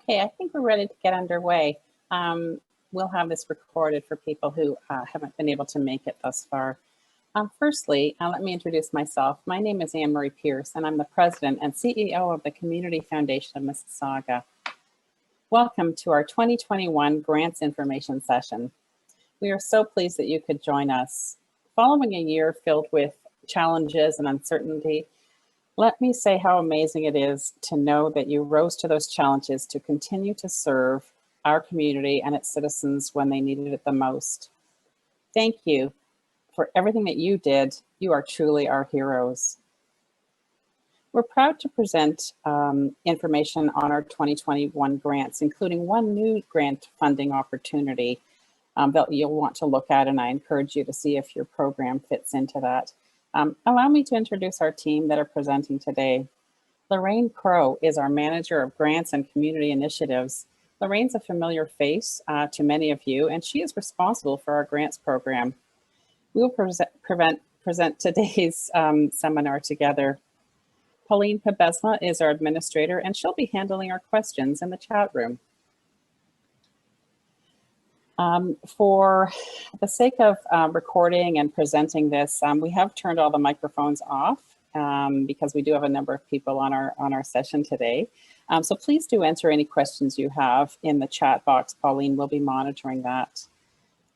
Okay, I think we're ready to get underway. Um, we'll have this recorded for people who haven't been able to make it thus far. Firstly, let me introduce myself. My name is Anne Marie Pierce, and I'm the President and CEO of the Community Foundation of Mississauga. Welcome to our 2021 Grants Information Session. We are so pleased that you could join us. Following a year filled with challenges and uncertainty, let me say how amazing it is to know that you rose to those challenges to continue to serve our community and its citizens when they needed it the most. Thank you for everything that you did. You are truly our heroes. We're proud to present information on our 2021 grants, including one new grant funding opportunity that you'll want to look at, and I encourage you to see if your program fits into that. Allow me to introduce our team that are presenting today. Lorraine Crow is our Manager of Grants and Community Initiatives. Lorraine's a familiar face to many of you, and she is responsible for our grants program. We will present today's seminar together. Pauline Pabesma is our administrator, and she'll be handling our questions in the chat room. For the sake of recording and presenting this, we have turned all the microphones off because we do have a number of people on our session today. So please do enter any questions you have in the chat box. Pauline will be monitoring that.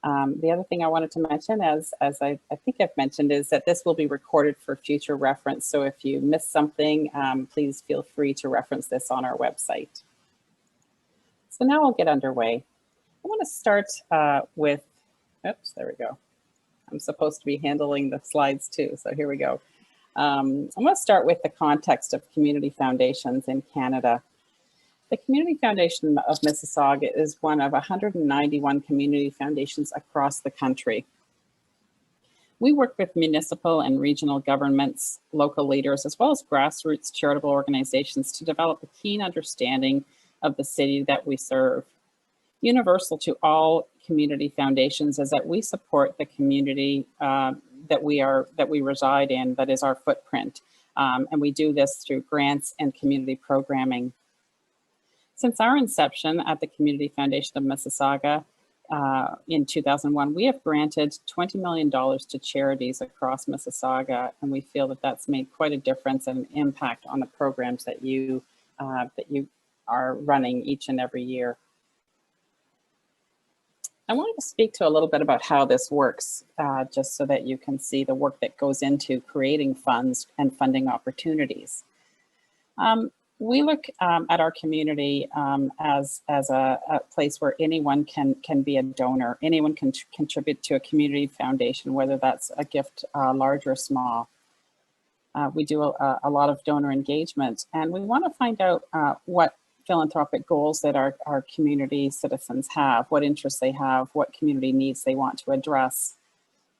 The other thing I wanted to mention, as I think I've mentioned, is that this will be recorded for future reference. So if you miss something, please feel free to reference this on our website. So now we'll get underway. I want to start with, oops, there we go. I'm supposed to be handling the slides too, so here we go. I'm going to start with the context of community foundations in Canada. The Community Foundation of Mississauga is one of 191 community foundations across the country. We work with municipal and regional governments, local leaders, as well as grassroots charitable organizations to develop a keen understanding of the city that we serve. Universal to all community foundations is that we support the community that we reside in, that is our footprint. And we do this through grants and community programming. Since our inception at the Community Foundation of Mississauga in 2001, we have granted $20 million to charities across Mississauga, and we feel that that's made quite a difference and an impact on the programs that you are running each and every year. I wanted to speak to a little bit about how this works, just so that you can see the work that goes into creating funds and funding opportunities. We look at our community as a place where anyone can be a donor. Anyone can contribute to a community foundation, whether that's a gift large or small. We do a lot of donor engagement, and we want to find out what philanthropic goals that our community citizens have, what interests they have, what community needs they want to address.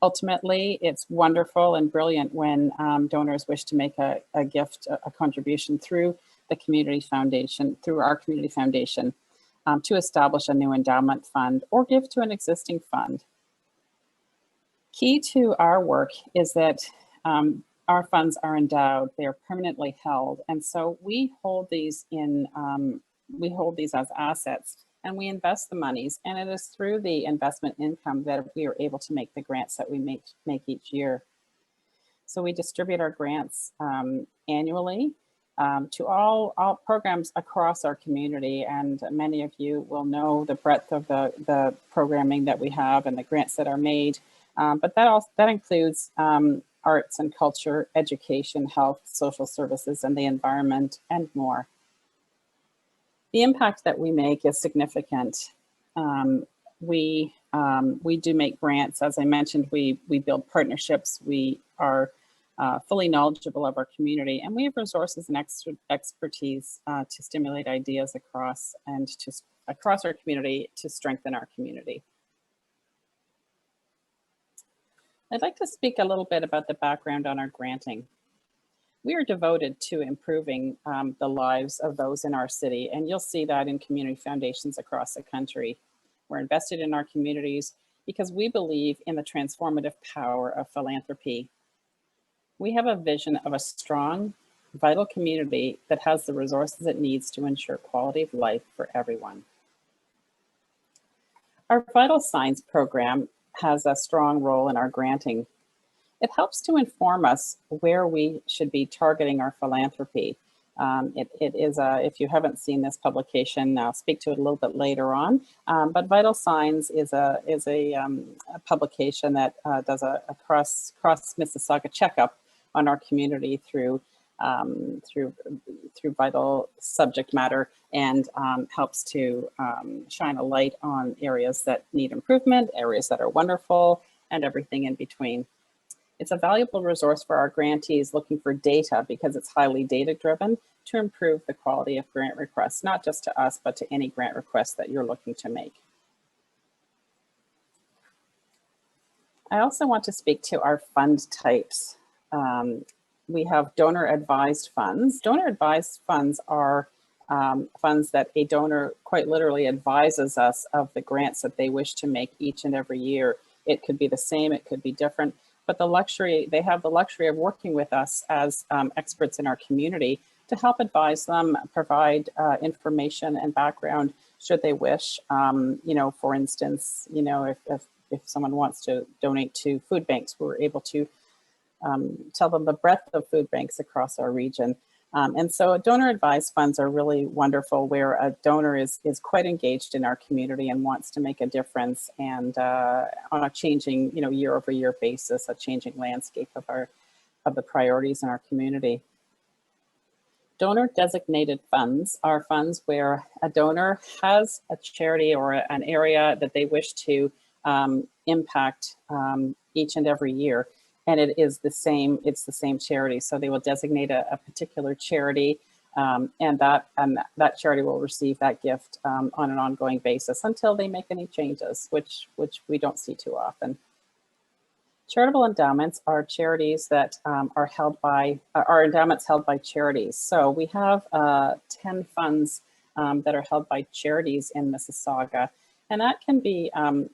Ultimately, it's wonderful and brilliant when donors wish to make a gift, a contribution through the community foundation, through our community foundation, to establish a new endowment fund or give to an existing fund. Key to our work is that our funds are endowed, they are permanently held. And so we hold these as assets, and we invest the monies. And it is through the investment income that we are able to make the grants that we make each year. So we distribute our grants annually to all programs across our community. And many of you will know the breadth of the programming that we have and the grants that are made. But that includes arts and culture, education, health, social services, and the environment, and more. The impact that we make is significant. We do make grants. As I mentioned, we build partnerships. We are fully knowledgeable of our community, and we have resources and expertise to stimulate ideas across our community to strengthen our community. I'd like to speak a little bit about the background on our granting. We are devoted to improving the lives of those in our city, and you'll see that in community foundations across the country. We're invested in our communities because we believe in the transformative power of philanthropy. We have a vision of a strong, vital community that has the resources it needs to ensure quality of life for everyone. Our Vital Signs program has a strong role in our granting. It helps to inform us where we should be targeting our philanthropy. It is if you haven't seen this publication, I'll speak to it a little bit later on. But Vital Signs is a publication that does a cross Mississauga checkup on our community through vital subject matter, and helps to shine a light on areas that need improvement, areas that are wonderful, and everything in between. It's a valuable resource for our grantees looking for data, because it's highly data-driven, to improve the quality of grant requests, not just to us, but to any grant request that you're looking to make. I also want to speak to our fund types. We have donor-advised funds. Donor-advised funds are funds that a donor quite literally advises us of the grants that they wish to make each and every year. It could be the same, it could be different, but they have the luxury of working with us as experts in our community to help advise them, provide information and background should they wish. For instance, if someone wants to donate to food banks, we're able to tell them the breadth of food banks across our region. And so donor advised funds are really wonderful, where a donor is quite engaged in our community and wants to make a difference, and on a changing, year over year basis, a changing landscape of the priorities in our community. Donor designated funds are funds where a donor has a charity or an area that they wish to impact each and every year. And it's the same charity. So they will designate a particular charity, and that charity will receive that gift on an ongoing basis until they make any changes, which we don't see too often. Charitable endowments are charities that are endowments held by charities. So we have 10 funds that are held by charities in Mississauga. And that can be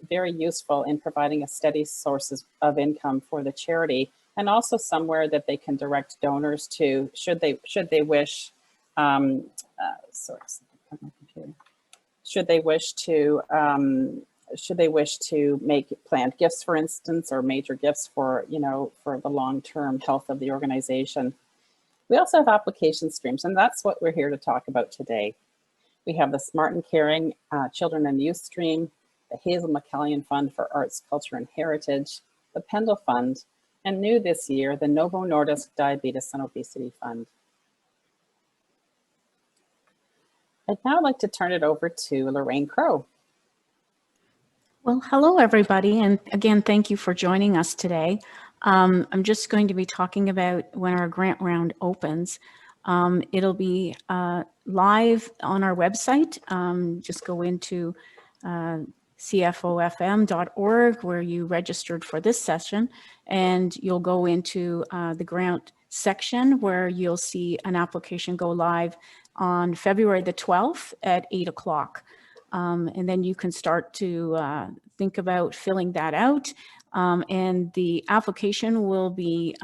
very useful in providing a steady source of income for the charity, and also somewhere that they can direct donors to should they wish. Should they wish to make planned gifts, for instance, or major gifts for the long-term health of the organization. We also have application streams, and that's what we're here to talk about today. We have the Smart and Caring Children and Youth Stream, the Hazel McCallion Fund for Arts, Culture and Heritage, the Pendle Fund, and new this year, the Novo Nordisk Diabetes and Obesity Fund. I'd now like to turn it over to Lorraine Crow. Well, hello, everybody. And again, thank you for joining us today. I'm just going to be talking about when our grant round opens. It'll be live on our website. Just go into cfofm.org where you registered for this session, and you'll go into the grant section where you'll see an application go live on February the 12th at 8 o'clock. And then you can start to think about filling that out. And the application will be,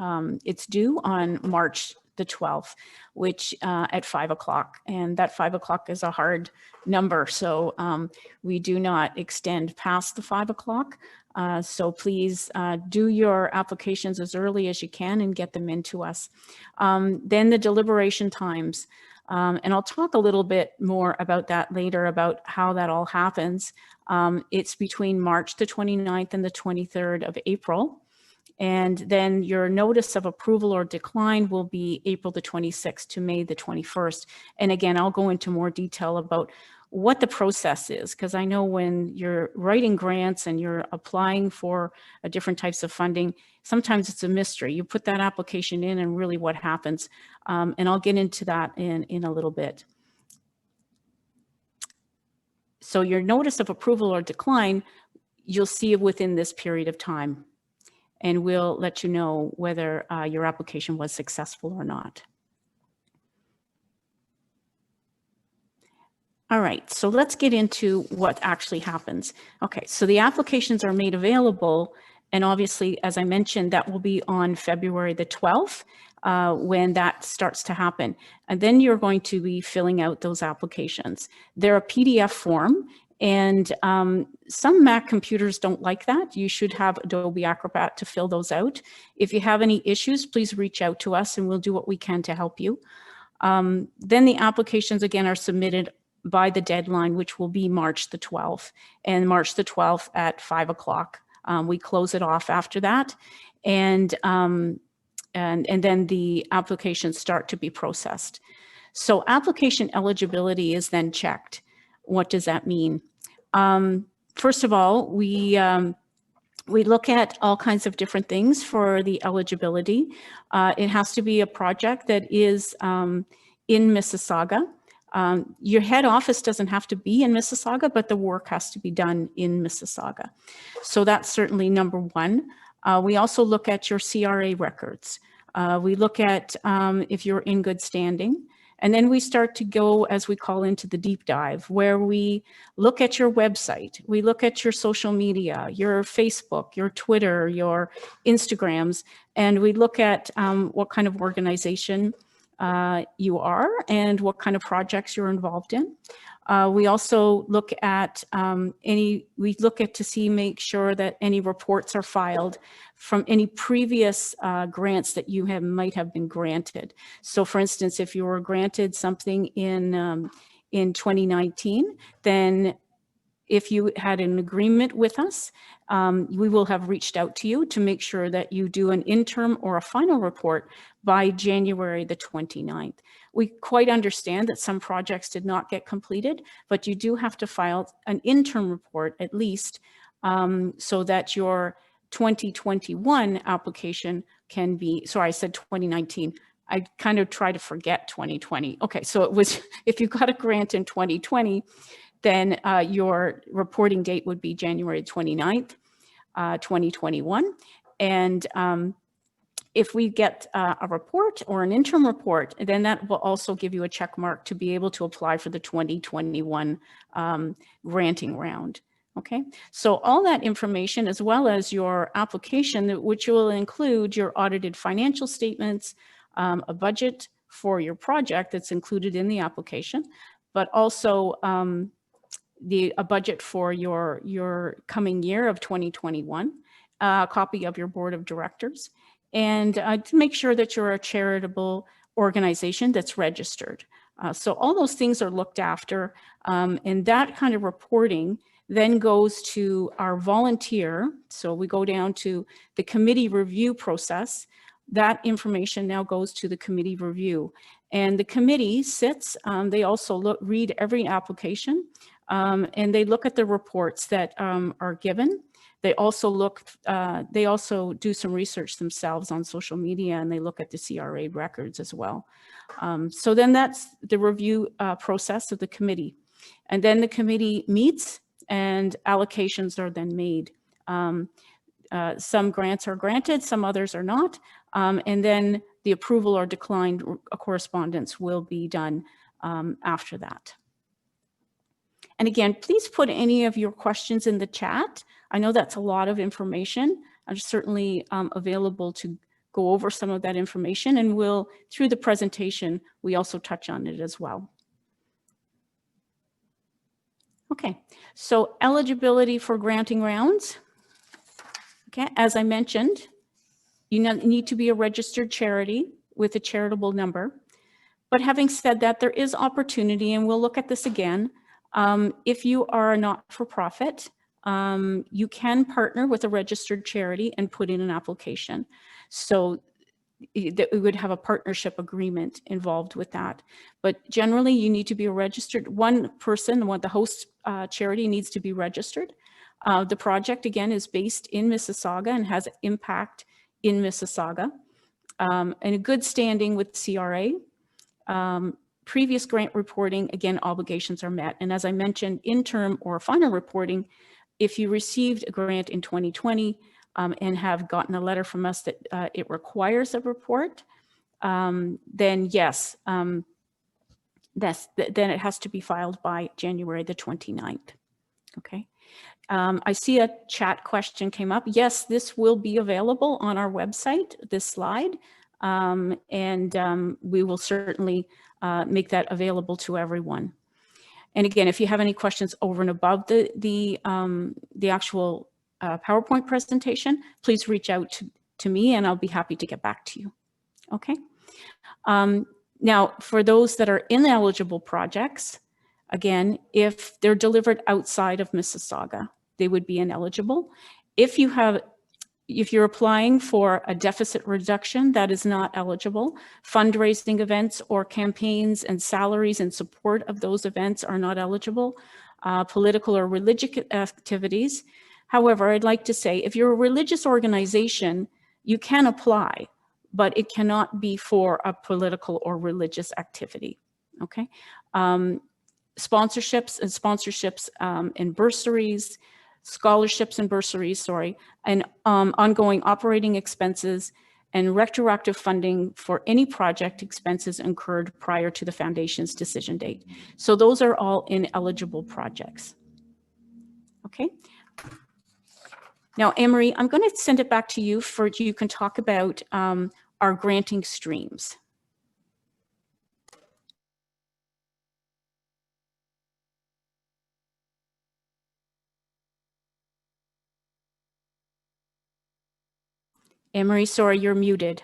it's due on March the 12th, which at 5 o'clock. And that 5 o'clock is a hard number. So we do not extend past the 5 o'clock. So please do your applications as early as you can and get them into us. Then the deliberation times. And I'll talk a little bit more about that later, about how that all happens. It's between March the 29th and the 23rd of April. And then your notice of approval or decline will be April the 26th to May the 21st. And again, I'll go into more detail about what the process is, because I know when you're writing grants and you're applying for different types of funding, sometimes it's a mystery. You put that application in and really what happens. And I'll get into that in a little bit. So your notice of approval or decline, you'll see it within this period of time. And we'll let you know whether your application was successful or not. All right, so let's get into what actually happens. Okay, so the applications are made available, and obviously, as I mentioned, that will be on February the 12th when that starts to happen. And then you're going to be filling out those applications. They're a PDF form, and some Mac computers don't like that. You should have Adobe Acrobat to fill those out. If you have any issues, please reach out to us and we'll do what we can to help you. Then the applications again are submitted by the deadline, which will be March the 12th, and March the 12th at 5 o'clock. We close it off after that, and then the applications start to be processed. So application eligibility is then checked. What does that mean? First of all, we look at all kinds of different things for the eligibility. It has to be a project that is in Mississauga. Your head office doesn't have to be in Mississauga, but the work has to be done in Mississauga. So that's certainly number one. We also look at your CRA records. We look at if you're in good standing. And then we start to go, as we call, into the deep dive, where we look at your website, we look at your social media, your Facebook, your Twitter, your Instagrams, and we look at what kind of organization you are and what kind of projects you're involved in. We also look at make sure that any reports are filed from any previous grants that you might have been granted. So for instance, if you were granted something in 2019, then if you had an agreement with us, we will have reached out to you to make sure that you do an interim or a final report by January the 29th. We quite understand that some projects did not get completed, but you do have to file an interim report at least so that your 2021 application can be, sorry, I said 2019. I kind of try to forget 2020. Okay, so it was, if you got a grant in 2020, then your reporting date would be January 29th, 2021. And if we get a report or an interim report, then that will also give you a check mark to be able to apply for the 2021 granting round. Okay, so all that information, as well as your application, which will include your audited financial statements, a budget for your project that's included in the application, but also a budget for your coming year of 2021, a copy of your board of directors, and to make sure that you're a charitable organization that's registered. So all those things are looked after, and that kind of reporting then goes to our volunteer. So we go down to the committee review process. That information now goes to the committee review. And the committee sits, they also read every application, and they look at the reports that are given. They also do some research themselves on social media, and they look at the CRA records as well. So then that's the review process of the committee. And then the committee meets and allocations are then made. Some grants are granted, some others are not. And then the approval or declined correspondence will be done after that. And again, please put any of your questions in the chat. I know that's a lot of information. I'm certainly available to go over some of that information, and we'll, through the presentation, we also touch on it as well. Okay, so eligibility for granting rounds. Okay, as I mentioned, you need to be a registered charity with a charitable number. But having said that, there is opportunity, and we'll look at this again. If you are a not-for-profit, you can partner with a registered charity and put in an application. So that we would have a partnership agreement involved with that. But generally, you need to be a registered, one person, the host charity needs to be registered. The project, again, is based in Mississauga and has impact in Mississauga. And a good standing with CRA. Previous grant reporting, again, obligations are met. And as I mentioned, interim or final reporting, if you received a grant in 2020 and have gotten a letter from us that it requires a report, then yes, then it has to be filed by January the 29th. Okay. I see a chat question came up. Yes, this will be available on our website, this slide. We will certainly make that available to everyone. And again, if you have any questions over and above the actual PowerPoint presentation, please reach out to me and I'll be happy to get back to you. Okay. Now, for those that are ineligible projects, again, if they're delivered outside of Mississauga, they would be ineligible. If you're applying for a deficit reduction, that is not eligible. Fundraising events or campaigns and salaries in support of those events are not eligible. Political or religious activities. However, I'd like to say, if you're a religious organization, you can apply, but it cannot be for a political or religious activity, okay? Sponsorships and bursaries, scholarships and bursaries, sorry, and ongoing operating expenses and retroactive funding for any project expenses incurred prior to the foundation's decision date. So those are all ineligible projects. Okay. Now, Anne-Marie, I'm going to send it back to you for you can talk about our granting streams. Anne-Marie, sorry, you're muted.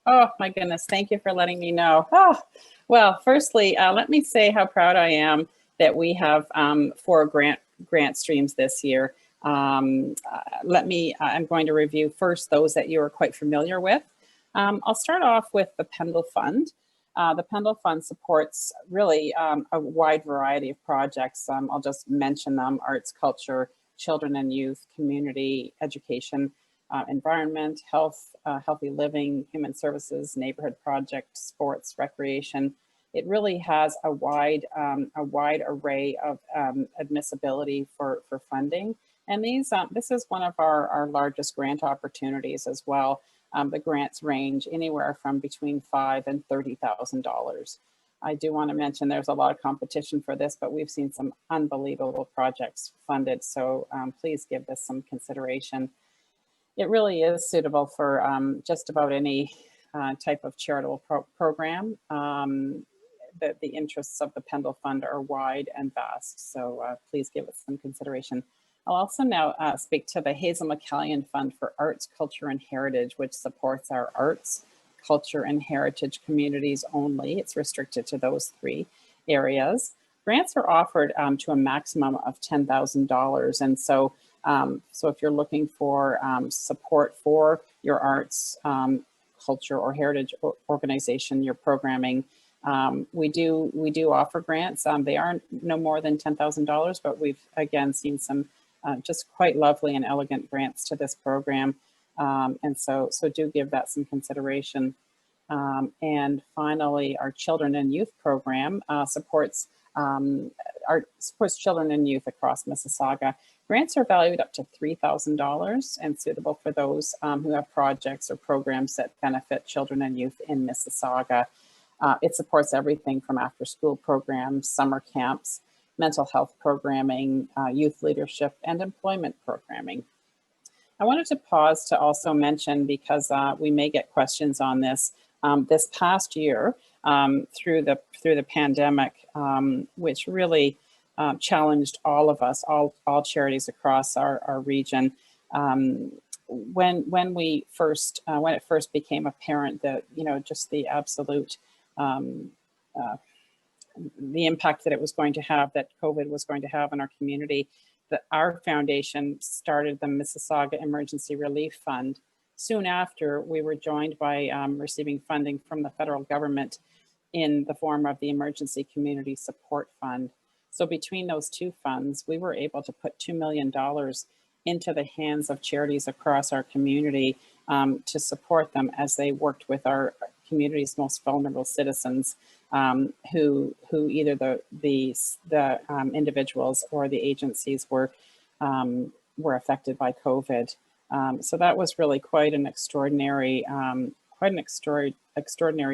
Oh my goodness, thank you for letting me know. Oh, well, firstly, let me say how proud I am that we have 4 grant streams this year. I'm going to review first those that you are quite familiar with. I'll start off with the Pendle Fund. The Pendle Fund supports really a wide variety of projects. I'll just mention them: arts, culture, children and youth, community, education, environment, health, healthy living, human services, neighborhood project, sports, recreation. It really has a wide array of admissibility for funding. And this is one of our largest grant opportunities as well. The grants range anywhere from between $5,000 and $30,000. I do want to mention there's a lot of competition for this, but we've seen some unbelievable projects funded. So please give this some consideration. It really is suitable for just about any type of charitable program. The interests of the Pendle Fund are wide and vast, so please give it some consideration. I'll also now speak to the Hazel McCallion Fund for Arts, Culture and Heritage, which supports our arts, culture and heritage communities only. It's restricted to those 3 areas. Grants are offered to a maximum of $10,000. And so if you're looking for support for your arts, culture or heritage organization, your programming, we do offer grants. They aren't no more than $10,000, but we've again seen some just quite lovely and elegant grants to this program. And so do give that some consideration. And finally, our Children and Youth program supports children and youth across Mississauga. Grants are valued up to $3,000 and suitable for those who have projects or programs that benefit children and youth in Mississauga. It supports everything from after-school programs, summer camps, mental health programming, youth leadership, and employment programming. I wanted to pause to also mention, because we may get questions on this, this past year through the pandemic, which really challenged all of us, all charities across our region. When it first became apparent that just the absolute the impact that it was going to have, that COVID was going to have on our community, that our foundation started the Mississauga Emergency Relief Fund. Soon after, we were joined by receiving funding from the federal government in the form of the Emergency Community Support Fund. So between those 2 funds, we were able to put $2 million into the hands of charities across our community to support them as they worked with our community's most vulnerable citizens, who either the individuals or the agencies were affected by COVID. So that was really quite an extraordinary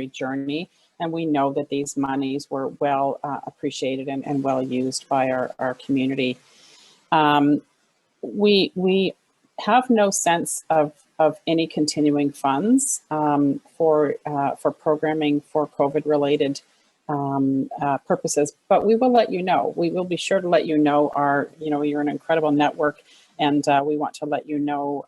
journey. And we know that these monies were well appreciated and well used by our community. We have no sense of of any continuing funds for programming for COVID-related purposes, but we will let you know. We will be sure to let you know. You're an incredible network, and we want to let you know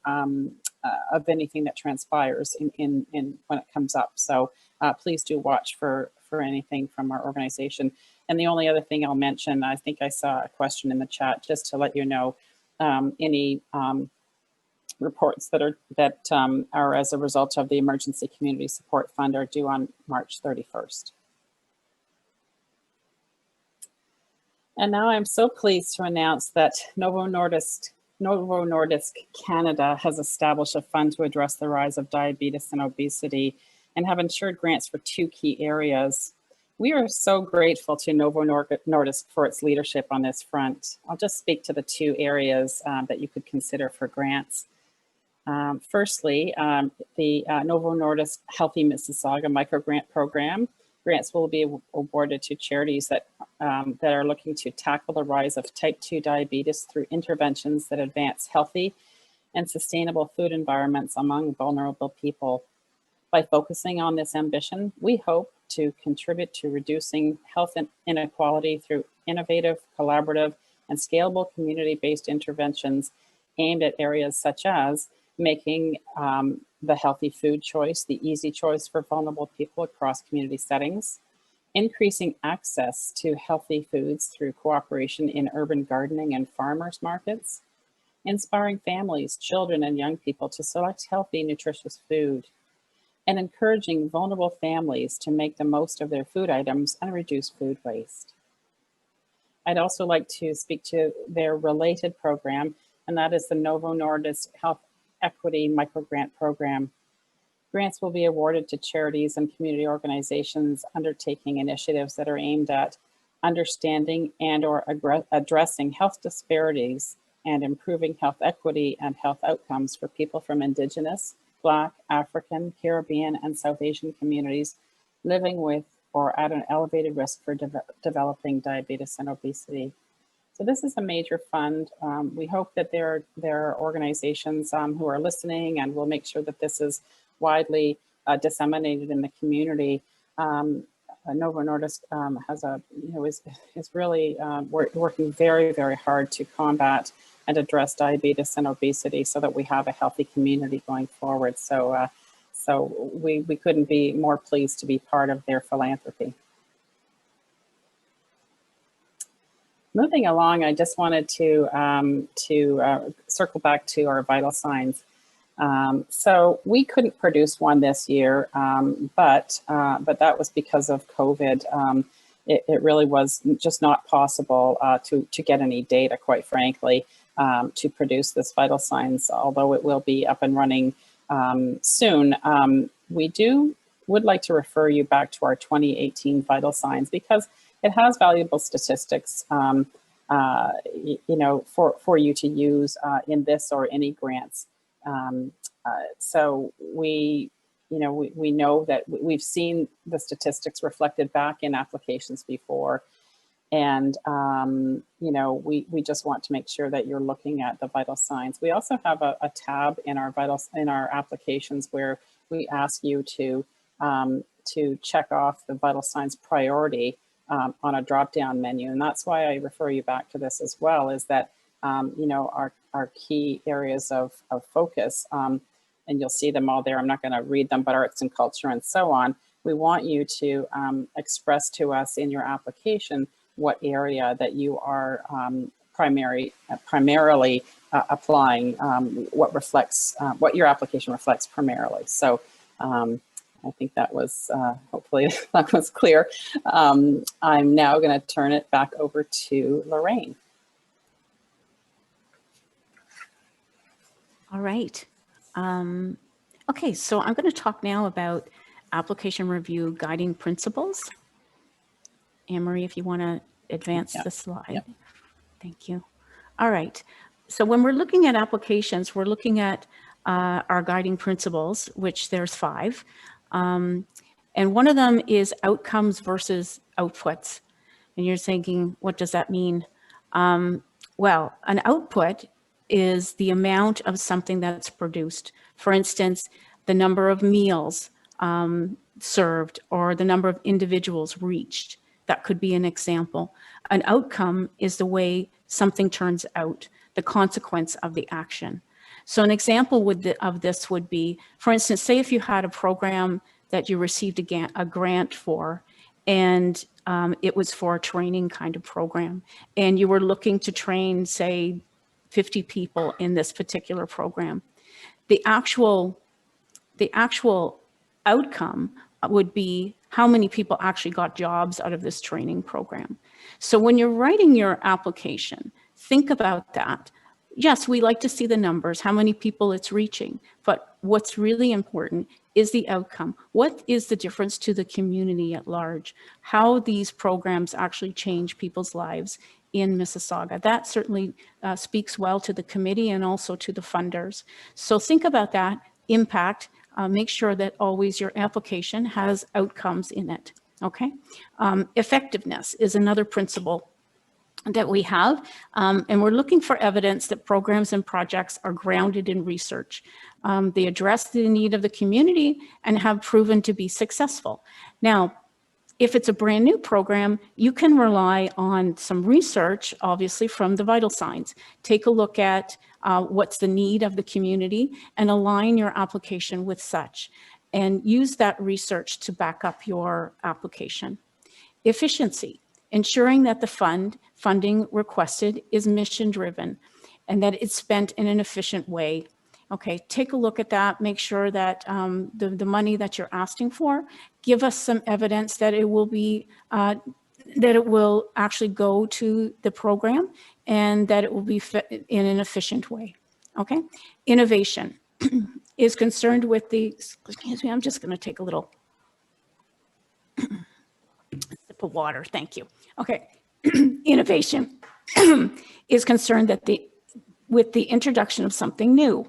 of anything that transpires in when it comes up. So please do watch for anything from our organization. And the only other thing I'll mention, I think I saw a question in the chat, just to let you know, any reports that are as a result of the Emergency Community Support Fund are due on March 31st. And now I'm so pleased to announce that Novo Nordisk Canada has established a fund to address the rise of diabetes and obesity, and have ensured grants for 2 key areas. We are so grateful to Novo Nordisk for its leadership on this front. I'll just speak to the 2 areas that you could consider for grants. Firstly, the Novo Nordisk Healthy Mississauga Microgrant Program. Grants will be awarded to charities that are looking to tackle the rise of type 2 diabetes through interventions that advance healthy and sustainable food environments among vulnerable people. By focusing on this ambition, we hope to contribute to reducing health inequality through innovative, collaborative, and scalable community-based interventions aimed at areas such as making the healthy food choice the easy choice for vulnerable people across community settings, increasing access to healthy foods through cooperation in urban gardening and farmers markets, inspiring families, children, and young people to select healthy, nutritious food, and encouraging vulnerable families to make the most of their food items and reduce food waste. I'd also like to speak to their related program, and that is the Novo Nordisk Health Equity Microgrant Program. Grants will be awarded to charities and community organizations undertaking initiatives that are aimed at understanding and/or addressing health disparities and improving health equity and health outcomes for people from Indigenous, Black, African, Caribbean, and South Asian communities living with or at an elevated risk for developing diabetes and obesity. So this is a major fund. We hope that there are organizations who are listening, and we'll make sure that this is widely disseminated in the community. Novo Nordisk is really working very, very hard to combat and address diabetes and obesity so that we have a healthy community going forward. So we couldn't be more pleased to be part of their philanthropy. Moving along, I just wanted to circle back to our vital signs. So we couldn't produce one this year, but that was because of COVID. It really was just not possible to get any data, quite frankly, to produce this vital signs, although it will be up and running soon. We would like to refer you back to our 2018 vital signs because it has valuable statistics, for you to use in this or any grants. So we know that we've seen the statistics reflected back in applications before, and we just want to make sure that you're looking at the vital signs. We also have a tab in our applications where we ask you to check off the vital signs priority on a drop-down menu, and that's why I refer you back to this as well. Is that our key areas of focus, and you'll see them all there. I'm not going to read them, but arts and culture and so on. We want you to express to us in your application what area that you are primarily applying, what your application reflects primarily. So I think that was, hopefully that was clear. I'm now going to turn it back over to Lorraine. All right. Okay, so I'm going to talk now about application review guiding principles. Anne-Marie, if you want to advance the slide. Yep. Thank you. All right. So when we're looking at applications, we're looking at our guiding principles, which there's 5. And one of them is outcomes versus outputs. And you're thinking, what does that mean? Well, an output is the amount of something that's produced. For instance, the number of meals served or the number of individuals reached. That could be an example. An outcome is the way something turns out, the consequence of the action. So an example of this would be, for instance, say if you had a program that you received a grant for, and it was for a training kind of program, and you were looking to train, say, 50 people in this particular program. The actual outcome would be how many people actually got jobs out of this training program. So when you're writing your application, think about that. Yes, we like to see the numbers, how many people it's reaching, but what's really important is the outcome. What is the difference to the community at large? How these programs actually change people's lives in Mississauga. That certainly speaks well to the committee and also to the funders. So think about that impact. Make sure that always your application has outcomes in it, okay? Effectiveness is another principle that we have, and we're looking for evidence that programs and projects are grounded in research. They address the need of the community and have proven to be successful. Now, if it's a brand new program, you can rely on some research, obviously, from the vital signs. Take a look at what's the need of the community and align your application with such, and use that research to back up your application. Efficiency, ensuring that the funding requested is mission driven and that it's spent in an efficient way. Okay, take a look at that, make sure that the money that you're asking for, give us some evidence that it will be, that it will actually go to the program and that it will be fit in an efficient way, okay? Innovation is concerned with the, excuse me, I'm just gonna take a little sip of water, thank you. Okay, innovation is concerned that with the introduction of something new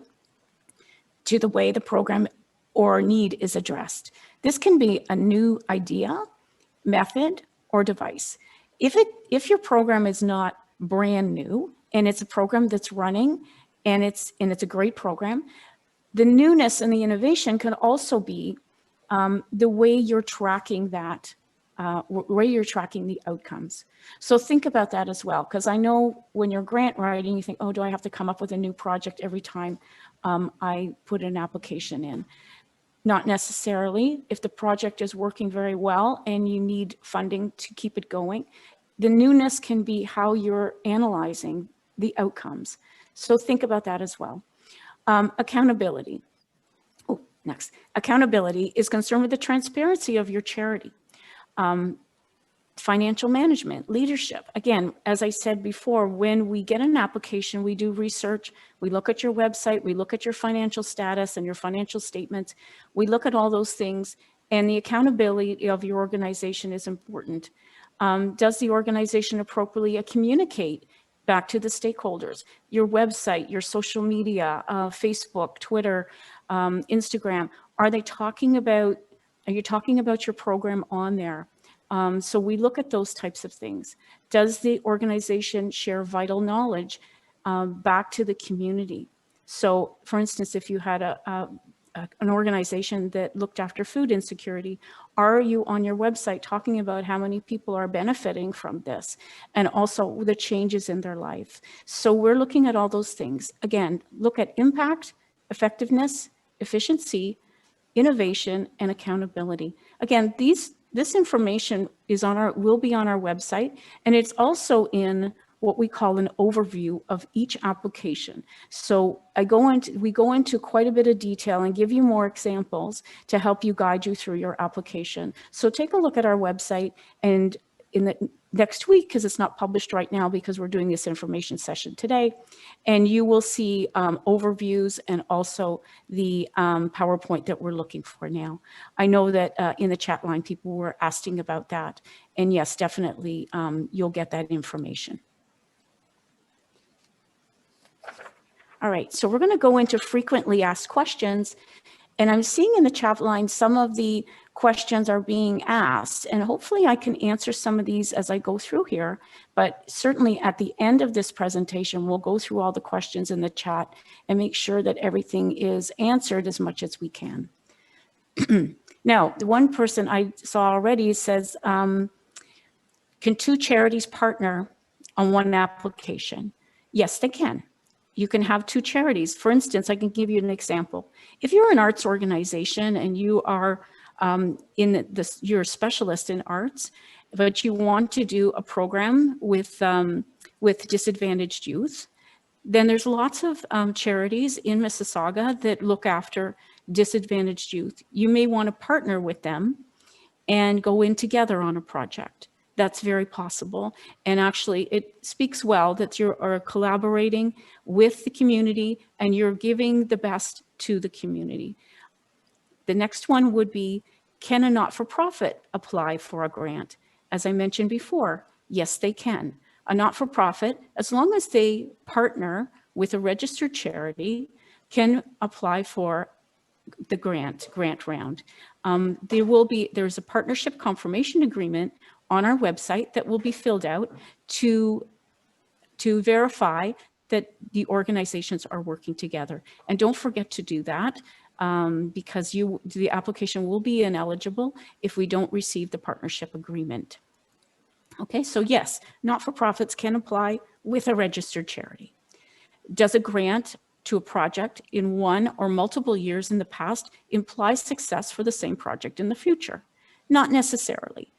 to the way the program or need is addressed. This can be a new idea, method, or device. If your program is not brand new and it's a program that's running and it's a great program, the newness and the innovation can also be the way you're tracking that, where you're tracking the outcomes. So think about that as well, because I know when you're grant writing, you think, oh, do I have to come up with a new project every time I put an application in? Not necessarily. If the project is working very well and you need funding to keep it going, the newness can be how you're analyzing the outcomes. So think about that as well. Accountability. Oh, next. Accountability is concerned with the transparency of your charity. Financial management, leadership. Again, as I said before, when we get an application, we do research, we look at your website, we look at your financial status and your financial statements, we look at all those things, and the accountability of your organization is important. Does the organization appropriately communicate back to the stakeholders? Your website, your social media, Facebook, Twitter, Instagram, are you talking about your program on there? So we look at those types of things. Does the organization share vital knowledge back to the community? So for instance, if you had an organization that looked after food insecurity, are you on your website talking about how many people are benefiting from this and also the changes in their life? So we're looking at all those things. Again, look at impact, effectiveness, efficiency, innovation, and accountability. Again, this information will be on our website, and it's also in what we call an overview of each application. So we go into quite a bit of detail and give you more examples to help you guide you through your application. So take a look at our website, and in the next week, because it's not published right now because we're doing this information session today, and you will see overviews and also the PowerPoint that we're looking for now. I know that in the chat line, people were asking about that. And yes, definitely, you'll get that information. All right, so we're going to go into frequently asked questions. And I'm seeing in the chat line, some of the questions are being asked, and hopefully I can answer some of these as I go through here. But certainly at the end of this presentation, we'll go through all the questions in the chat and make sure that everything is answered as much as we can. Now, the one person I saw already says, can two charities partner on one application? Yes, they can. You can have two charities. For instance, I can give you an example. If you're an arts organization and you are you're a specialist in arts, but you want to do a program with disadvantaged youth, then there's lots of charities in Mississauga that look after disadvantaged youth. You may want to partner with them and go in together on a project. That's very possible. And actually, it speaks well that you are collaborating with the community and you're giving the best to the community. The next one would be, can a not-for-profit apply for a grant? As I mentioned before, yes, they can. A not-for-profit, as long as they partner with a registered charity, can apply for the grant round. There's a partnership confirmation agreement on our website that will be filled out to verify that the organizations are working together. And don't forget to do that because the application will be ineligible if we don't receive the partnership agreement. Okay, so yes, not-for-profits can apply with a registered charity. Does a grant to a project in one or multiple years in the past imply success for the same project in the future? Not necessarily.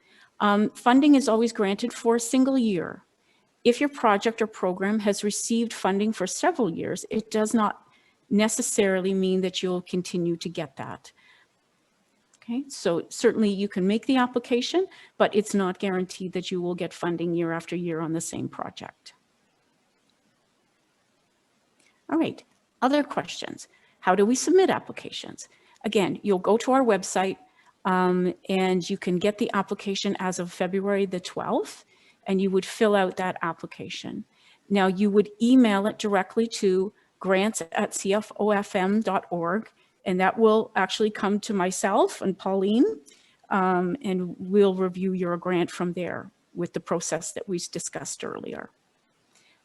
Funding is always granted for a single year. If your project or program has received funding for several years, it does not necessarily mean that you'll continue to get that. Okay, so certainly you can make the application, but it's not guaranteed that you will get funding year after year on the same project. All right, other questions. How do we submit applications? Again, you'll go to our website and you can get the application as of February the 12th, and you would fill out that application. Now you would email it directly to grants@cfofm.org, and that will actually come to myself and Pauline, and we'll review your grant from there with the process that we discussed earlier.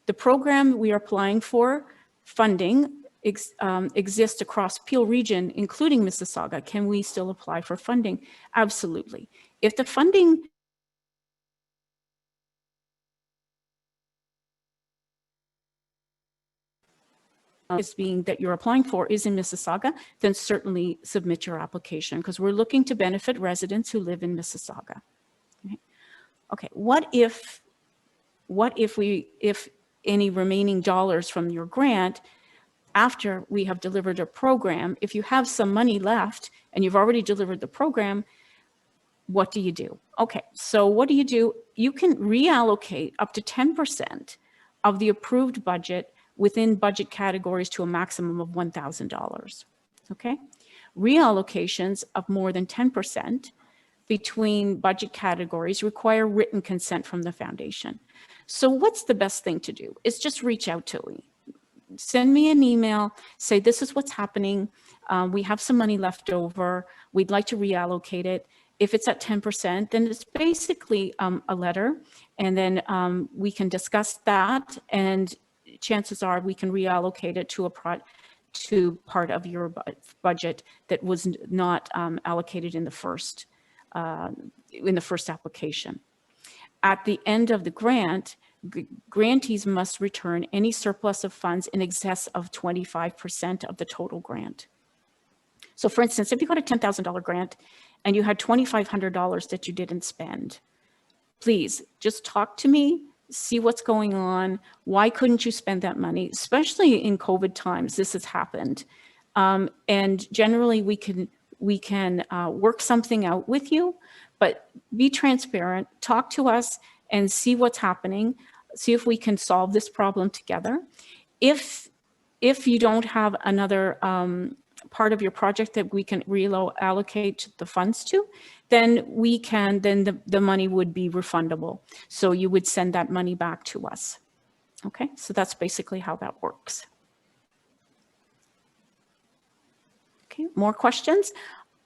The program we are applying for funding exists across Peel region, including Mississauga. Can we still apply for funding? Absolutely. If the funding that you're applying for is in Mississauga, then certainly submit your application because we're looking to benefit residents who live in Mississauga. Okay, what if any remaining dollars from your grant, after we have delivered a program, if you have some money left and you've already delivered the program, what do you do? Okay, so what do? You can reallocate up to 10% of the approved budget within budget categories to a maximum of $1,000, okay? Reallocations of more than 10% between budget categories require written consent from the foundation. So what's the best thing to do? Is just reach out to me. Send me an email, say this is what's happening. We have some money left over. We'd like to reallocate it. If it's at 10%, then it's basically a letter, and then we can discuss that, and chances are we can reallocate it to part of your budget that was not allocated in the first application. At the end of the grant, grantees must return any surplus of funds in excess of 25% of the total grant. So for instance, if you got a $10,000 grant and you had $2,500 that you didn't spend, please just talk to me, see what's going on. Why couldn't you spend that money? Especially in COVID times, this has happened. And generally we can work something out with you, but be transparent, talk to us and see what's happening, see if we can solve this problem together. If you don't have another part of your project that we can reallocate the funds to, then the money would be refundable. So you would send that money back to us. Okay, so that's basically how that works. Okay, more questions?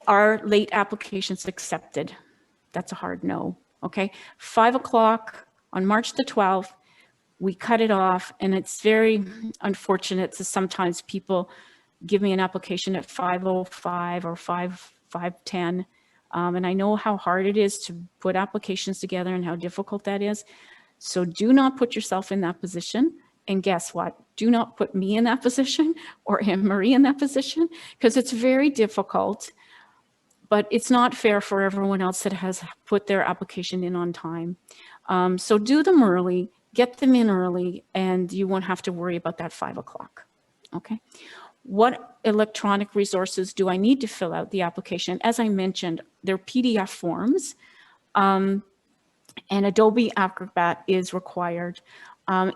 Are late applications accepted? That's a hard no. Okay, 5 o'clock on March the 12th, we cut it off, and it's very unfortunate that sometimes people give me an application at 5:05 or 5:10. And I know how hard it is to put applications together and how difficult that is. So do not put yourself in that position. And guess what? Do not put me in that position or Anne-Marie in that position, because it's very difficult, but it's not fair for everyone else that has put their application in on time. So do them early, get them in early, and you won't have to worry about that 5 o'clock. Okay. What electronic resources do I need to fill out the application? As I mentioned, they're PDF forms, and Adobe Acrobat is required.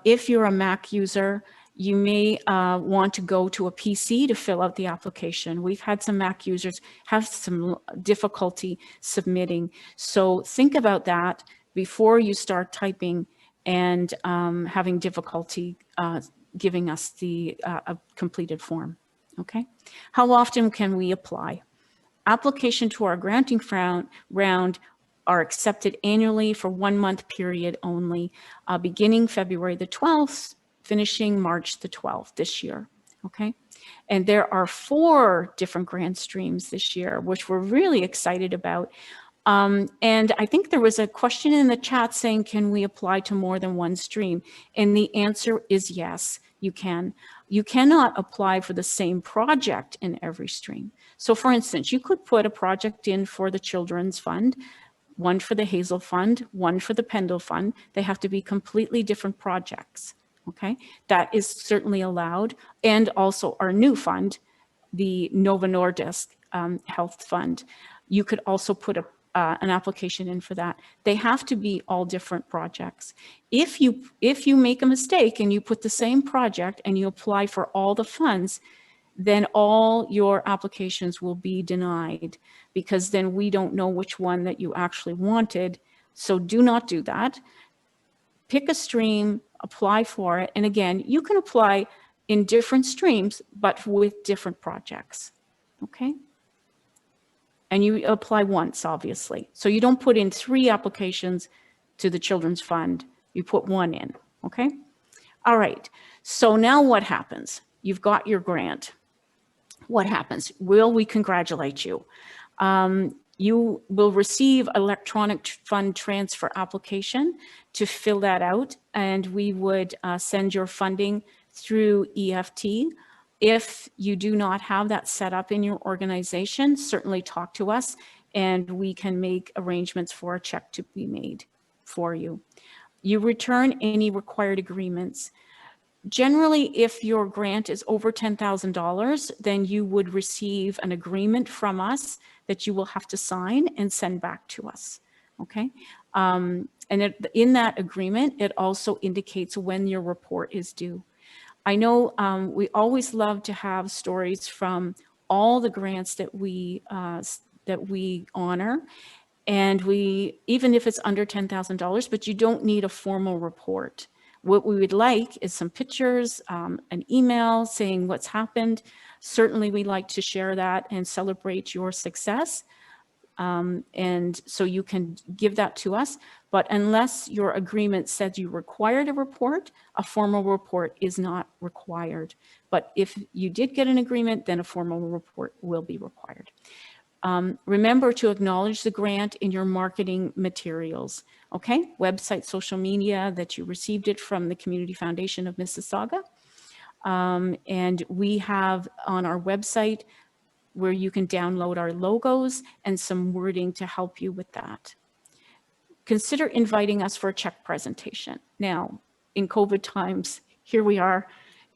If you're a Mac user, you may want to go to a PC to fill out the application. We've had some Mac users have some difficulty submitting. So think about that before you start typing and having difficulty giving us the completed form. Okay. How often can we apply? Application to our granting round are accepted annually for 1 month period only, beginning February the 12th, finishing March the 12th this year. Okay. And there are 4 different grant streams this year, which we're really excited about. And I think there was a question in the chat saying, can we apply to more than one stream? And the answer is yes, you can. You cannot apply for the same project in every stream. So for instance, you could put a project in for the Children's Fund, one for the Hazel Fund, one for the Pendle Fund. They have to be completely different projects. Okay, that is certainly allowed. And also our new fund, the Nova Nordisk Health Fund. You could also put an application in for that. They have to be all different projects. If you make a mistake and you put the same project and you apply for all the funds, then all your applications will be denied, because then we don't know which one that you actually wanted. So do not do that. Pick a stream, apply for it. And again, you can apply in different streams, but with different projects. Okay. And you apply once, obviously. So you don't put in 3 applications to the Children's Fund. You put 1 in, okay? All right, so now what happens? You've got your grant. What happens? Will we congratulate you? You will receive electronic fund transfer application to fill that out, and we would send your funding through EFT. If you do not have that set up in your organization, certainly talk to us and we can make arrangements for a check to be made for you. You return any required agreements. Generally, if your grant is over $10,000, then you would receive an agreement from us that you will have to sign and send back to us. Okay. And in that agreement, it also indicates when your report is due. I know we always love to have stories from all the grants that we honor, and even if it's under $10,000, but you don't need a formal report. What we would like is some pictures, an email saying what's happened. Certainly, we like to share that and celebrate your success. And so you can give that to us, but unless your agreement says you required a report, a formal report is not required. But if you did get an agreement, then a formal report will be required. Remember to acknowledge the grant in your marketing materials, okay? Website, social media, that you received it from the Community Foundation of Mississauga. And we have on our website where you can download our logos and some wording to help you with that. Consider inviting us for a check presentation. Now, in COVID times, here we are,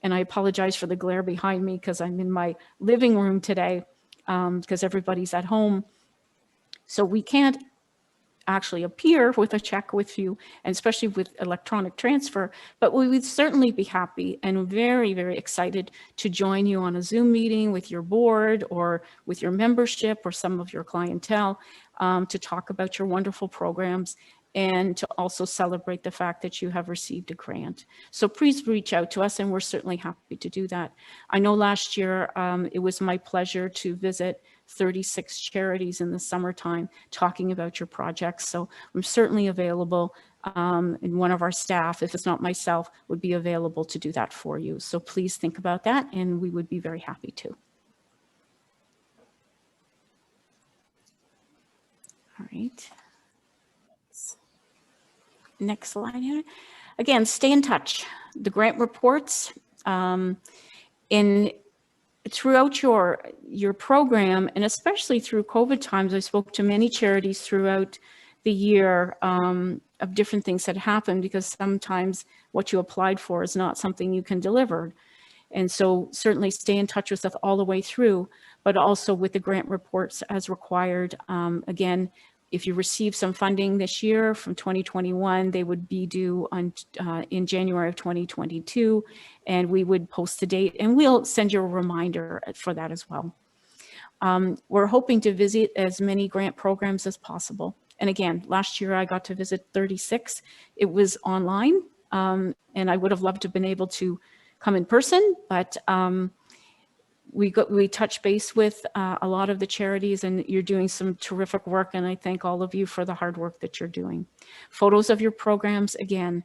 and I apologize for the glare behind me because I'm in my living room today because everybody's at home. So we can't actually appear with a check with you, and especially with electronic transfer, but we would certainly be happy and very, very excited to join you on a Zoom meeting with your board or with your membership or some of your clientele to talk about your wonderful programs and to also celebrate the fact that you have received a grant. So please reach out to us, and we're certainly happy to do that. I know last year it was my pleasure to visit 36 charities in the summertime talking about your projects. So I'm certainly available, and one of our staff, if it's not myself, would be available to do that for you. So please think about that, and we would be very happy to. All right. Next slide here. Again, stay in touch. The grant reports throughout your program, and especially through COVID times, I spoke to many charities throughout the year of different things that happened, because sometimes what you applied for is not something you can deliver. And so certainly stay in touch with us all the way through, but also with the grant reports as required. Again, if you receive some funding this year from 2021, they would be due on in January of 2022, and we would post the date, and we'll send you a reminder for that as well. We're hoping to visit as many grant programs as possible. And again, last year I got to visit 36. It was online, and I would have loved to have been able to come in person, but we touch base with a lot of the charities, and you're doing some terrific work, and I thank all of you for the hard work that you're doing. Photos of your programs, again,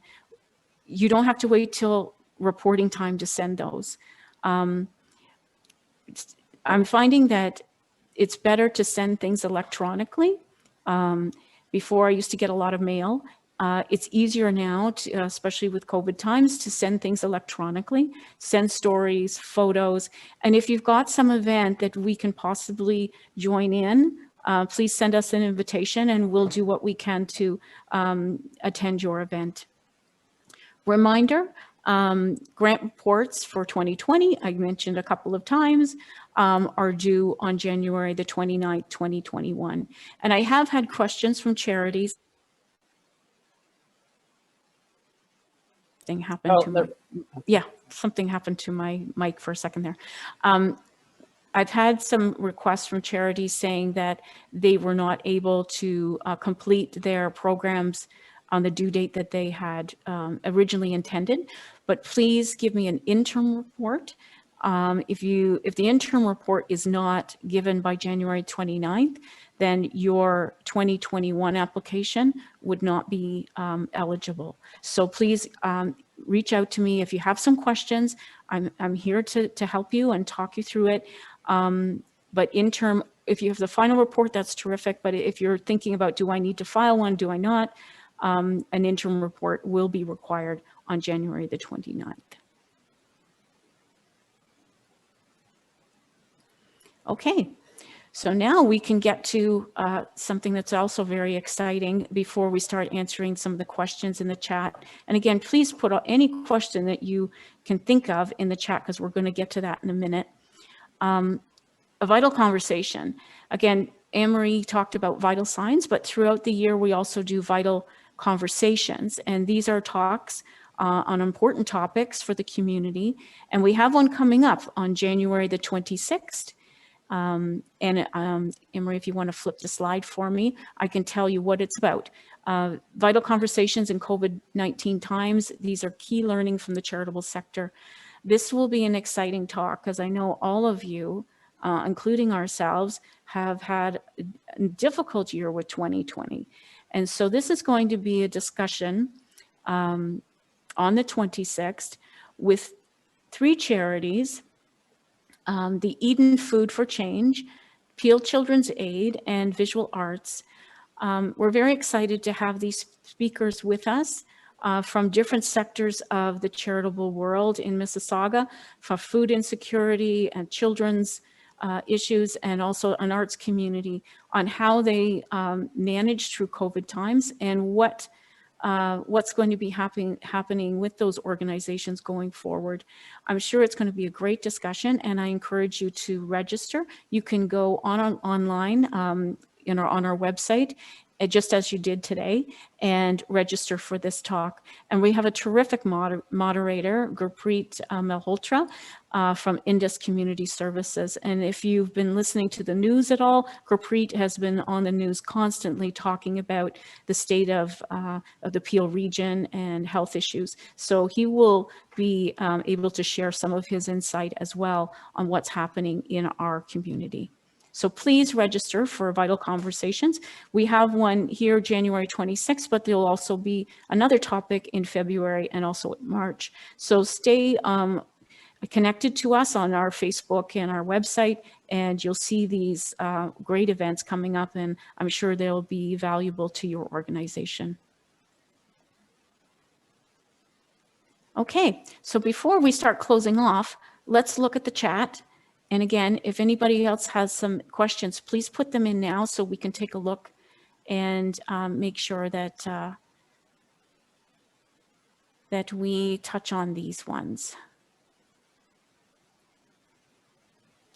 you don't have to wait till reporting time to send those. I'm finding that it's better to send things electronically. Before I used to get a lot of mail. It's easier now, especially with COVID times, to send things electronically, send stories, photos. And if you've got some event that we can possibly join in, please send us an invitation and we'll do what we can to attend your event. Reminder, grant reports for 2020, I mentioned a couple of times, are due on January the 29th, 2021. And I have had questions from charities. Something happened to my, yeah, something happened to my mic for a second there. I've had some requests from charities saying that they were not able to complete their programs on the due date that they had originally intended, but please give me an interim report. If the interim report is not given by January 29th, then your 2021 application would not be eligible. So please reach out to me if you have some questions. I'm here to help you and talk you through it. But if you have the final report, that's terrific. But if you're thinking about, do I need to file one, do I not? An interim report will be required on January the 29th. Okay, so now we can get to something that's also very exciting before we start answering some of the questions in the chat. And again, please put any question that you can think of in the chat, because we're going to get to that in a minute. A vital conversation. Again, Anne-Marie talked about vital signs, but throughout the year, we also do vital conversations. And these are talks on important topics for the community. And we have one coming up on January the 26th. Anne-Marie, if you want to flip the slide for me, I can tell you what it's about. Vital conversations in COVID-19 times. These are key learning from the charitable sector. This will be an exciting talk, because I know all of you, including ourselves, have had a difficult year with 2020. And so this is going to be a discussion on the 26th with 3 charities, the Eden Food for Change, Peel Children's Aid, and Visual Arts. We're very excited to have these speakers with us from different sectors of the charitable world in Mississauga, for food insecurity and children's issues, and also an arts community, on how they managed through COVID times and what's going to be happening with those organizations going forward. I'm sure it's going to be a great discussion, and I encourage you to register. You can go online on our website just as you did today, and register for this talk. And we have a terrific moderator, Gurpreet Malhotra, from Indus Community Services. And if you've been listening to the news at all, Gurpreet has been on the news constantly talking about the state of the Peel region and health issues. So he will be able to share some of his insight as well on what's happening in our community. So please register for Vital Conversations. We have one here January 26th, but there'll also be another topic in February and also in March. So stay connected to us on our Facebook and our website, and you'll see these great events coming up, and I'm sure they'll be valuable to your organization. Okay, so before we start closing off, let's look at the chat. And again, if anybody else has some questions, please put them in now so we can take a look and make sure that that we touch on these ones.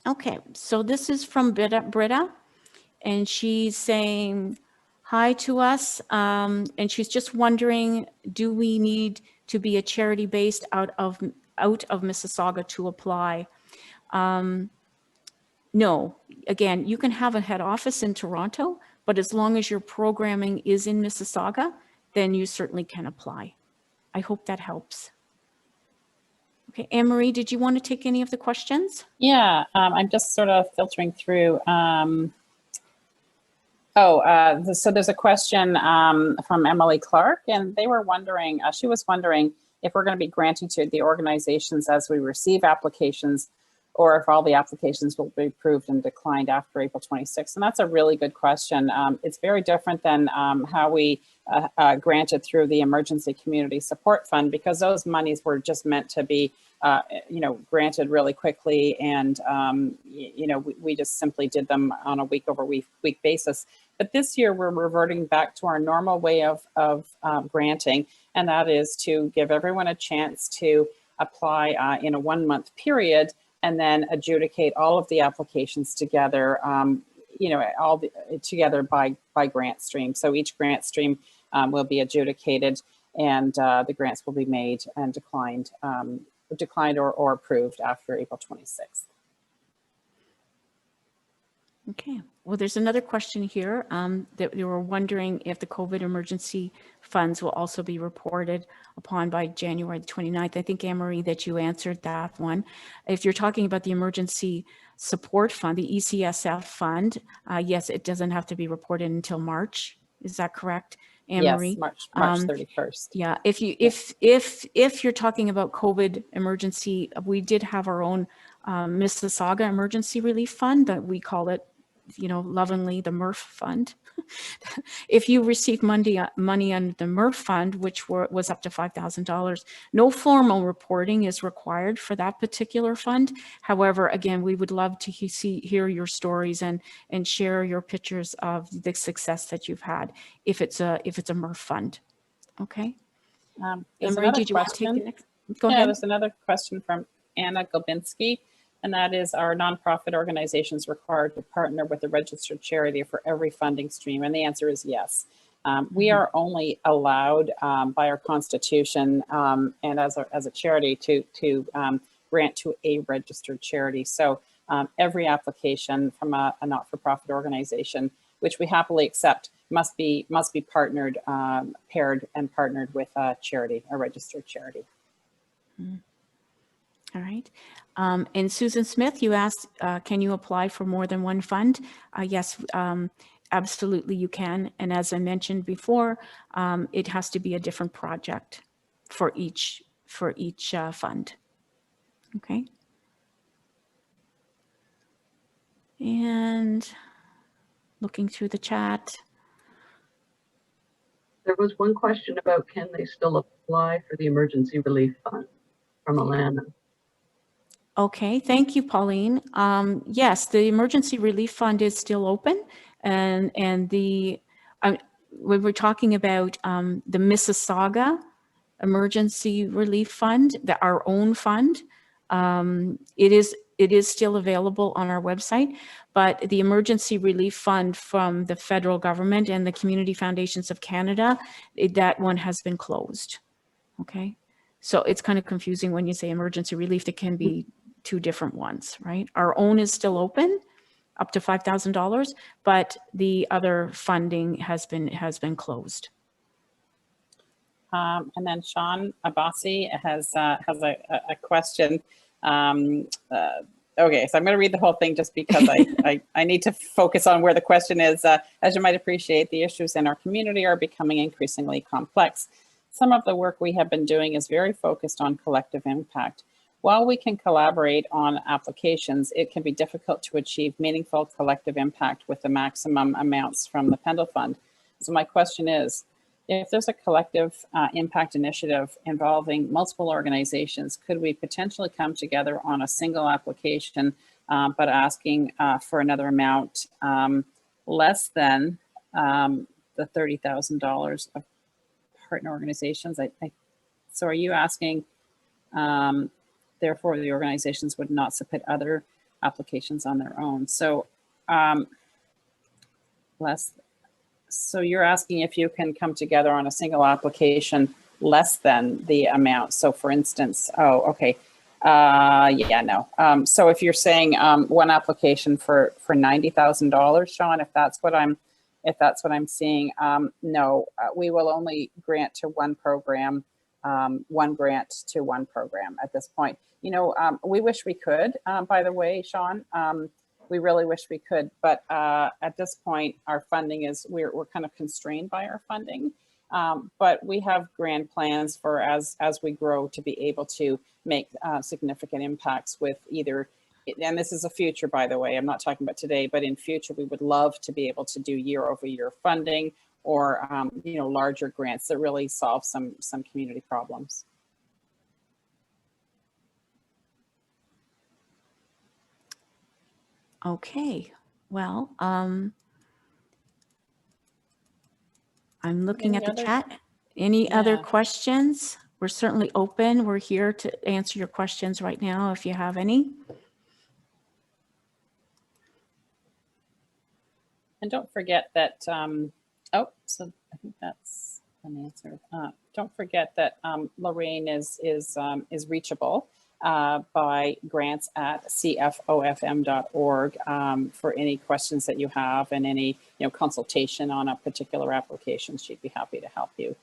Okay, so this is from Britta, and she's saying hi to us, and she's just wondering, do we need to be a charity based out of Mississauga to apply? No, again, you can have a head office in Toronto, but as long as your programming is in Mississauga, then you certainly can apply. I hope that helps. Okay, Anne-Marie, did you want to take any of the questions? Yeah, I'm just sort of filtering through. So there's a question from Emily Clark, and they were wondering, she was wondering if we're going to be granting to the organizations as we receive applications, or if all the applications will be approved and declined after April 26th. And that's a really good question. It's very different than how we granted through the Emergency Community Support Fund, because those monies were just meant to be, granted really quickly. And, we just simply did them on a week over week basis. But this year we're reverting back to our normal way of granting, and that is to give everyone a chance to apply in a 1 month period, and then adjudicate all of the applications together, together by grant stream. So each grant stream will be adjudicated, and the grants will be made and declined or approved after April 26th. Okay, well, there's another question here that we were wondering if the COVID emergency funds will also be reported upon by January the 29th. I think, Anne-Marie, that you answered that one. If you're talking about the emergency support fund, the ECSF fund, yes, it doesn't have to be reported until March. Is that correct, Anne-Marie? Yes, March 31st. Yeah, if you're talking about COVID emergency, we did have our own Mississauga Emergency Relief Fund, that we call it, lovingly the MRF Fund. If you received money under the MRF Fund, which was up to $5,000, no formal reporting is required for that particular fund. However, again, we would love to hear your stories and share your pictures of the success that you've had if it's a MRF fund. Okay. Anne-Marie, did you want to take the next? Go ahead. There's another question from Anna Gobinski, and that is, are nonprofit organizations required to partner with a registered charity for every funding stream? And the answer is yes. We are only allowed by our constitution and as a charity to grant to a registered charity. So every application from a not-for-profit organization, which we happily accept, must be partnered, paired and partnered with a charity, a registered charity. All right. And Susan Smith, you asked, can you apply for more than one fund? Yes, absolutely you can. And as I mentioned before, it has to be a different project for each fund. Okay. And looking through the chat. There was one question about, can they still apply for the Emergency Relief Fund, from Alana. Okay, thank you, Pauline. Yes, the Emergency Relief Fund is still open, and when we're talking about the Mississauga Emergency Relief Fund, our own fund, it it is still available on our website, but the Emergency Relief Fund from the federal government and the Community Foundations of Canada, that one has been closed. Okay. So it's kind of confusing when you say emergency relief, there can be two different ones, right? Our own is still open up to $5,000, but the other funding has been closed. And then Sean Abbasi has a question. Okay, so I'm going to read the whole thing just because I need to focus on where the question is. As you might appreciate, the issues in our community are becoming increasingly complex. Some of the work we have been doing is very focused on collective impact. While we can collaborate on applications, it can be difficult to achieve meaningful collective impact with the maximum amounts from the Pendle Fund. So my question is, if there's a collective impact initiative involving multiple organizations, could we potentially come together on a single application, but asking for another amount less than the $30,000 of partner organizations? So are you asking, therefore the organizations would not submit other applications on their own? So So you're asking if you can come together on a single application less than the amount. So for instance, oh, okay. Yeah, no. So if you're saying one application for $90,000, Sean, if that's what I'm seeing, no, we will only grant to one program, one grant to one program at this point. You know, we wish we could, by the way, Sean. We really wish we could, but at this point, our funding is, we're kind of constrained by our funding. But we have grand plans for as we grow to be able to make significant impacts with either, and this is a future, by the way, I'm not talking about today, but in future, we would love to be able to do year-over-year funding or, you know, larger grants that really solve some community problems. Okay, well, I'm looking at the chat. Any other questions? We're certainly open. We're here to answer your questions right now if you have any. And don't forget that, oh, so I think that's an answer. Don't forget that Lorraine is reachable by grants@cfofm.org for any questions that you have and any, you know, consultation on a particular application. She'd be happy to help you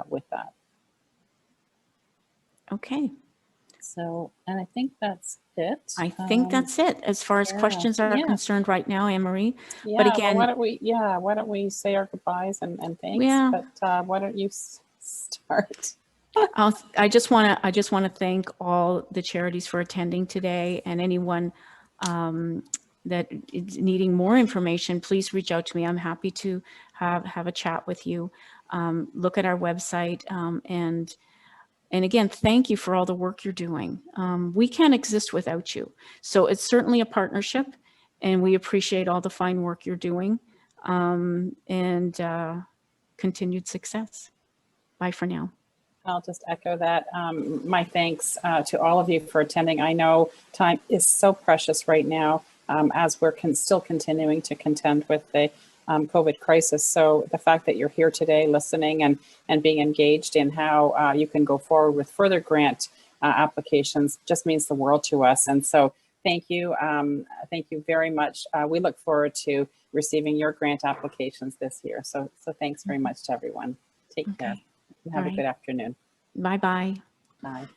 with that. Okay. So, and I think that's it. I think that's it as far as questions are concerned right now, Anne-Marie. Yeah, but again, well, why don't we say our goodbyes and thanks? Yeah. But why don't you start? I just want to thank all the charities for attending today, and anyone that is needing more information, please reach out to me. I'm happy to have a chat with you. Look at our website, and again, thank you for all the work you're doing. We can't exist without you. So it's certainly a partnership, and we appreciate all the fine work you're doing, and continued success. Bye for now. I'll just echo that. My thanks to all of you for attending. I know time is so precious right now as we're still continuing to contend with the COVID crisis. So the fact that you're here today listening and being engaged in how you can go forward with further grant applications just means the world to us. And so thank you. Thank you very much. We look forward to receiving your grant applications this year. So thanks very much to everyone. Take care. Have a good afternoon. Bye-bye. Bye.